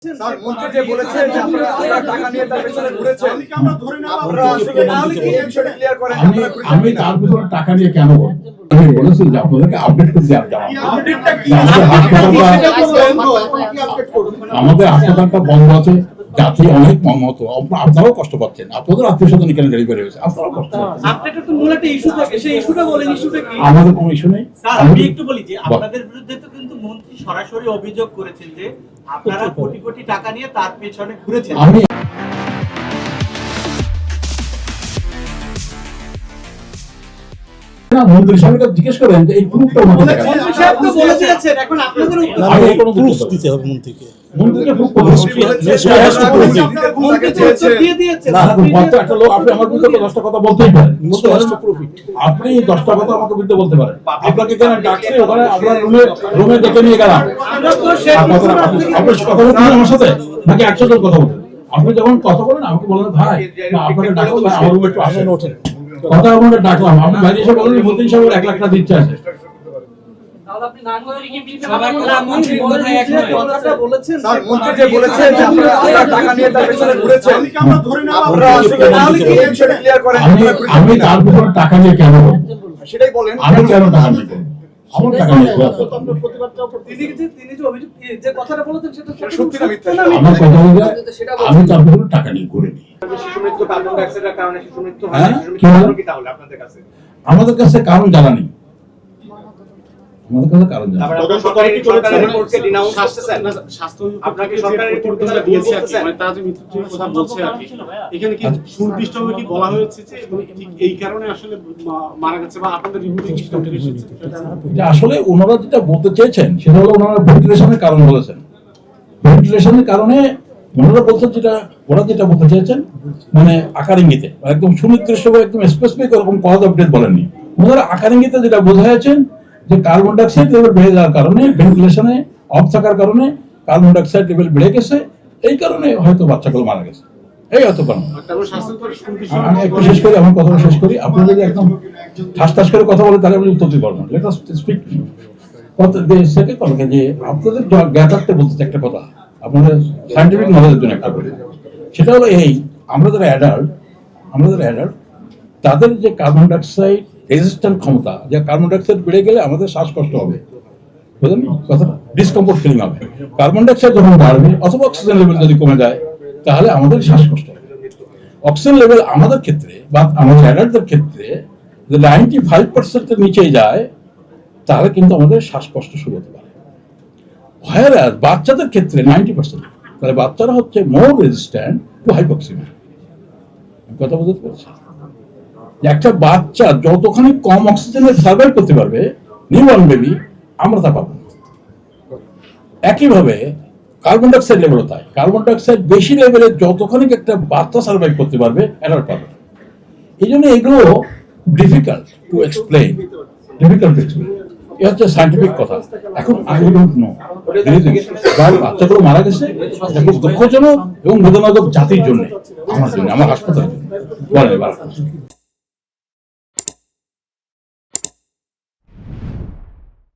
Sir মন্ত্রী যে বলেছেন যে আপনারা টাকা নিয়ে তার পেছনে ঘুরেছেন আমরা ধরে নেব আপনারা আসলে তাহলে কি এই বিষয়টা ক্লিয়ার করেন আমি তার পেছনে টাকা নিয়ে কেন বলবো আমি বলেছি যে আপনাদেরকে আপডেট করতে আপডেটটা কি আমাদের হাসপাতালটা বন্ধ আছে জাতি অনেক মর্মাহত আপনারাও কষ্ট পাচ্ছেন আপনাদের আত্মীয়-স্বজন এখানে ডেলিভারি হয়েছে আপনারাও কষ্ট পাচ্ছেন আপডেটটা তো মূল একটা ইস্যু থাকে সেই ইস্যুটা বলেন ইস্যুটা কি আমাদের কোনো ইস্যু নেই স্যার আমি একটু বলি যে আপনাদের বিরুদ্ধে তো কিন্তু মন্ত্রী সরাসরি অভিযোগ করেছেন যে আপনারা কোটি কোটি টাকা নিয়ে তার পেছনে ঘুরেছেন আমি মন্ত্রী সাহেবকে জিজ্ঞেস করেন যে এই প্রুফটা ওনাকে দেখান মন্ত্রী সাহেব তো বলেছেন এখন আপনাদের উত্তর আমি কোনো প্রুফ দিতে হবে মন্ত্রীকে মন্ত্রীকে প্রুফ করতে মন্ত্রী তো উত্তর দিয়ে দিয়েছেন না মাত্র একটা লোক আপনি আমার বিরুদ্ধে 10টা কথা বলতেই পারেন আপনি 10টা কথা আমাকে বিরুদ্ধে বলতে পারেন আপনাকে কেন ডাকছে ওখানে আমরা রুমে ডেকে নিয়ে গেলাম আমরা তো সেই আপনি কথা বলছেন আমার সাথে নাকি 100 জন কথা বলবেন আপনি যখন কথা বলেন আমাকে বলেন ভাই আপনাকে ডাকো ভাই আমার রুমে একটু আসেন ওঠেন কথা আপনাকে ডাকলাম আপনি বাইরে এসে বলেন মন্ত্রী সাহেবের 1 লাখ টাকা দিতে আছে তাহলে আপনি না করে কি সবাই কথা মন্ত্রী বোধহয় এক নয় কথাটা বলেছেন স্যার মন্ত্রী যে বলেছেন যে আপনারা টাকা নিয়ে তার পেছনে ঘুরেছেন আমরা ধরে নেব আপনারা আসলে তাহলে কি এই বিষয়টা ক্লিয়ার করেন আমি তার পেছনে টাকা নিয়ে কেন বলবো সেটাই বলেন আমি কেন টাকা নিব আমার টাকা নিয়ে তিনি যে অভিযোগ যে কথাটা বলেছেন সেটা সত্যি না মিথ্যা আমার কথা হলো আমি তার পেছনে টাকা নিয়ে ঘুরিনি শিশু মৃত্যু কার্বন ডাই অক্সাইডের কারণে শিশু মৃত্যু হয় হ্যাঁ? শিশু মৃত্যু কি তাহলে আপনাদের কাছে আমাদের কাছে কারণ জানা নেই আমাদের কাছে কারণ জানা নেই। তদন্ত করে কি সরকারি রিপোর্টকে ডিনাউন্স করতেছেন স্বাস্থ্য আপনাকে সরকারি রিপোর্ট তারা দিয়েছে আর কি, মানে তারা যে মিথ্যা কথা বলছে আর কি এখানে কি সুনির্দিষ্টভাবে কি বলা হয়েছে যে ঠিক এই কারণে আসলে মারা গেছে বা আপনাদের রিপোর্টে কি সেটা এসেছে যে আসলে ওনারা যেটা বলতে চেয়েছেন সেটা হলো ওনারা ভেন্টিলেশনের কারণ বলেছেন ভেন্টিলেশনের কারণে ওনারা বলছেন যেটা ওরা যেটা বলতে চেয়েছেন মানে আকার ইঙ্গিতে একদম সুনির্দিষ্ট একদম স্পেসিফিক এরকম কজ অফ ডেথ বলেননি ওনারা আকার ইঙ্গিতে যেটা বোঝাচ্ছেন যে কার্বন ডাইঅক্সাইড লেভেল বেড়ে যাওয়ার কারণে ভেন্টিলেশনে অফ থাকার কারণে কার্বন ডাইঅক্সাইড লেভেল বেড়ে গেছে এই কারণে হয়তো বাচ্চাগুলো মারা গেছে এই হয়তো কারণ তারপর স্বাস্থ্য আমি একটু শেষ করি আমার কথাটা শেষ করি আপনি যদি একদম ঠাস করে কথা বলে তাহলে আমি উত্তর দিতে পারবো লেট আস স্পিক সেটা কথা যে আপনাদের জ্ঞাতার্থে বলতে একটা কথা আপনাদের সায়েন্টিফিক নলেজের জন্য একটা বলি সেটা হলো এই আমরা যারা অ্যাডাল্ট তাদের যে কার্বন ডাইঅক্সাইড রেজিস্ট্যান্ট ক্ষমতা যে কার্বন ডাইঅক্সাইড বেড়ে গেলে আমাদের শ্বাসকষ্ট হবে বুঝলেন কথাটা ডিসকমফোর্ট ফিলিং হবে কার্বন ডাইঅক্সাইড যখন বাড়বে অথবা অক্সিজেন লেভেল যদি কমে যায় তাহলে আমাদের শ্বাসকষ্ট হবে অক্সিজেন লেভেল আমাদের ক্ষেত্রে বা আমাদের অ্যাডাল্টদের ক্ষেত্রে যদি 95%-এর নিচে যায় তাহলে কিন্তু আমাদের শ্বাসকষ্ট শুরু হতে পারে whereas বাচ্চাদের ক্ষেত্রে 90% তাহলে বাচ্চারা হচ্ছে মোর রেজিস্ট্যান্ট টু হাইপক্সিমিয়া কথা বুঝতে পারছি একটা বাচ্চা যতখানি কম অক্সিজেনে সার্ভাইভ করতে পারবে নিউবর্ন বেবি আমরা তা পাবো একইভাবে কার্বন ডাইঅক্সাইড লেভেলও তাই কার্বন ডাইঅক্সাইড বেশি লেভেলে যতখানি একটা বাচ্চা সার্ভাইভ করতে পারবে অ্যাডাল্ট পাবে এই জন্য এগুলো ডিফিকাল্ট টু এক্সপ্লেইন এ হচ্ছে সায়েন্টিফিক কথা এখন আই ডোন্ট নো বাচ্চাগুলো মারা গেছে এটা খুব দুঃখজনক এবং বেদনাদায়ক জাতির জন্য আমার হাসপাতালের জন্য বলে